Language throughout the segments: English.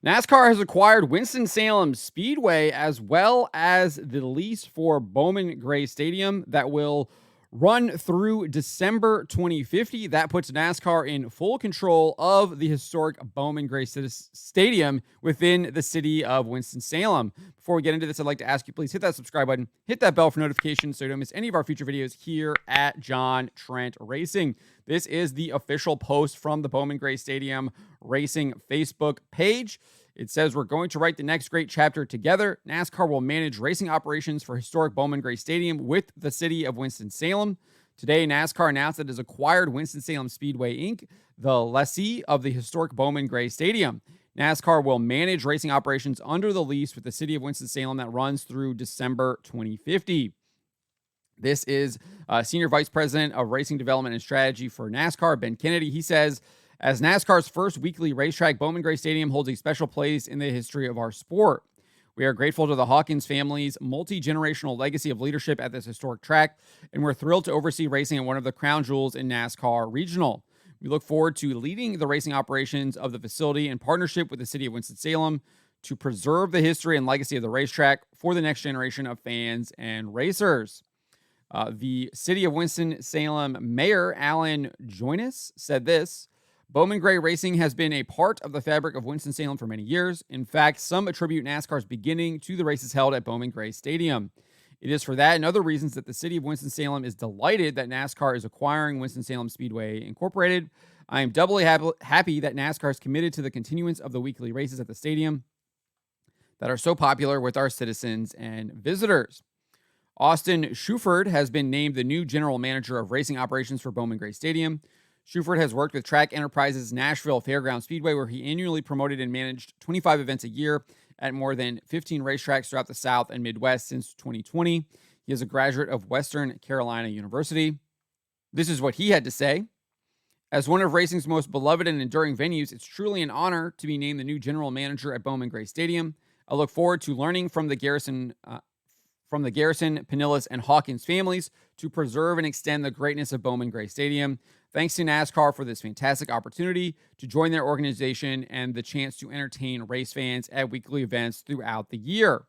NASCAR has acquired Winston Salem Speedway as well as the lease for Bowman Gray Stadium that will run through December 2050. That puts NASCAR in full control of the historic Bowman Gray Stadium within the city of Winston-Salem. Before we get into this, I'd like to ask you, please hit that subscribe button, hit that bell for notifications so you don't miss any of our future videos here at John Trent Racing. This is the official post from the Bowman Gray Stadium Racing Facebook page. It says, we're going to write the next great chapter together. NASCAR will manage racing operations for historic Bowman Gray Stadium with the city of Winston-Salem. Today, NASCAR announced that it has acquired Winston-Salem Speedway, Inc., the lessee of the historic Bowman Gray Stadium. NASCAR will manage racing operations under the lease with the city of Winston-Salem that runs through December 2050. This is Senior Vice President of Racing Development and Strategy for NASCAR, Ben Kennedy. He says, as NASCAR's first weekly racetrack, Bowman Gray Stadium holds a special place in the history of our sport. We are grateful to the Hawkins family's multi-generational legacy of leadership at this historic track, and we're thrilled to oversee racing at one of the crown jewels in NASCAR Regional. We look forward to leading the racing operations of the facility in partnership with the city of Winston-Salem to preserve the history and legacy of the racetrack for the next generation of fans and racers. The city of Winston-Salem Mayor Alan Joynes said this: Bowman Gray Racing has been a part of the fabric of Winston-Salem for many years. In fact, some attribute NASCAR's beginning to the races held at Bowman Gray Stadium. It is for that and other reasons that the city of Winston-Salem is delighted that NASCAR is acquiring Winston-Salem Speedway Incorporated. I am doubly happy that NASCAR is committed to the continuance of the weekly races at the stadium that are so popular with our citizens and visitors. Austin Shuford has been named the new general manager of racing operations for Bowman Gray Stadium. Shuford has worked with Track Enterprises Nashville Fairground Speedway, where he annually promoted and managed 25 events a year at more than 15 racetracks throughout the South and Midwest since 2020. He is a graduate of Western Carolina University. This is what he had to say. As one of racing's most beloved and enduring venues, it's truly an honor to be named the new general manager at Bowman Gray Stadium. I look forward to learning from the Garrison, Pinillas, and Hawkins families to preserve and extend the greatness of Bowman Gray Stadium. Thanks to NASCAR for this fantastic opportunity to join their organization and the chance to entertain race fans at weekly events throughout the year.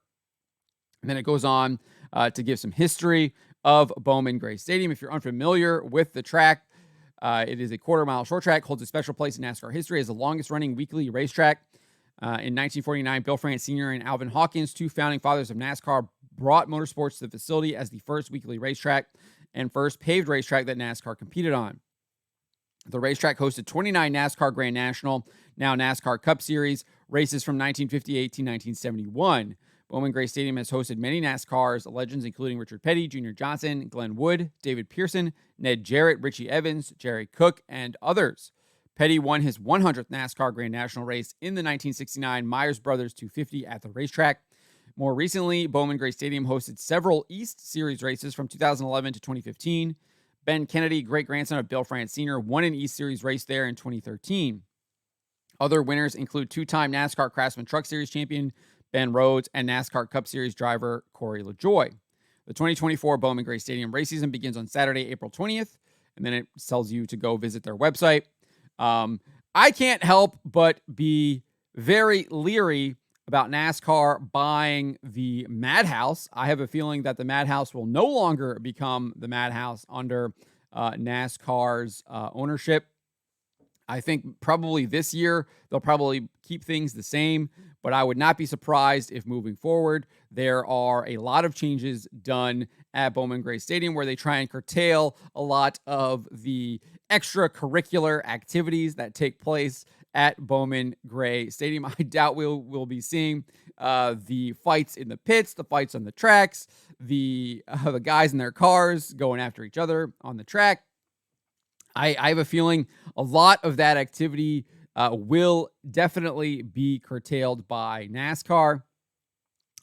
And then it goes on to give some history of Bowman Gray Stadium. If you're unfamiliar with the track, it is a quarter-mile short track, holds a special place in NASCAR history as the longest-running weekly racetrack. In 1949, Bill France Sr. and Alvin Hawkins, two founding fathers of NASCAR, brought motorsports to the facility as the first weekly racetrack and first paved racetrack that NASCAR competed on. The racetrack hosted 29 NASCAR Grand National, now NASCAR Cup Series, races from 1958 to 1971. Bowman Gray Stadium has hosted many NASCAR's legends, including Richard Petty, Junior Johnson, Glenn Wood, David Pearson, Ned Jarrett, Richie Evans, Jerry Cook, and others. Petty won his 100th NASCAR Grand National race in the 1969 Myers Brothers 250 at the racetrack. More recently, Bowman Gray Stadium hosted several East Series races from 2011 to 2015. Ben Kennedy, great-grandson of Bill France Sr., won an East Series race there in 2013. Other winners include two-time NASCAR Craftsman Truck Series champion Ben Rhodes and NASCAR Cup Series driver Corey LaJoie. The 2024 Bowman Gray Stadium race season begins on Saturday, April 20th, and then it tells you to go visit their website. I can't help but be very leery about NASCAR buying the Madhouse. I have a feeling that the Madhouse will no longer become the Madhouse under NASCAR's ownership. I think probably this year they'll probably keep things the same, but I would not be surprised if moving forward there are a lot of changes done at Bowman Gray Stadium where they try and curtail a lot of the extracurricular activities that take place at Bowman Gray Stadium. I doubt we'll be seeing the fights in the pits, the fights on the tracks, the guys in their cars going after each other on the track. I have a feeling a lot of that activity will definitely be curtailed by NASCAR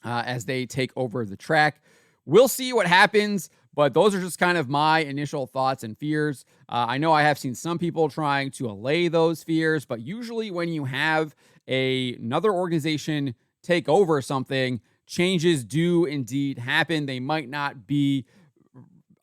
as they take over the track. We'll see what happens, but those are just kind of my initial thoughts and fears. I know I have seen some people trying to allay those fears, but usually when you have another organization take over something, changes do indeed happen. They might not be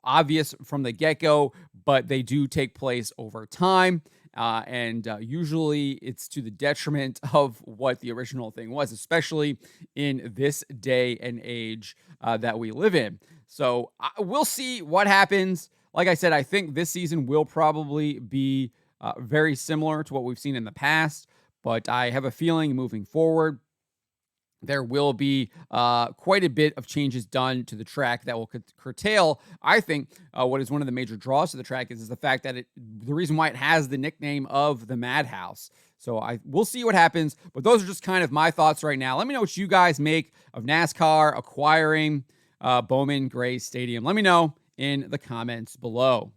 obvious from the get-go, but they do take place over time. and usually it's to the detriment of what the original thing was, especially in this day and age that we live in. So we'll see what happens. Like I said, I think this season will probably be very similar to what we've seen in the past, but I have a feeling moving forward, there will be quite a bit of changes done to the track that will curtail, I think, what is one of the major draws to the track is the fact that the reason why it has the nickname of the Madhouse. So we'll see what happens, but those are just kind of my thoughts right now. Let me know what you guys make of NASCAR acquiring Bowman Gray Stadium. Let me know in the comments below.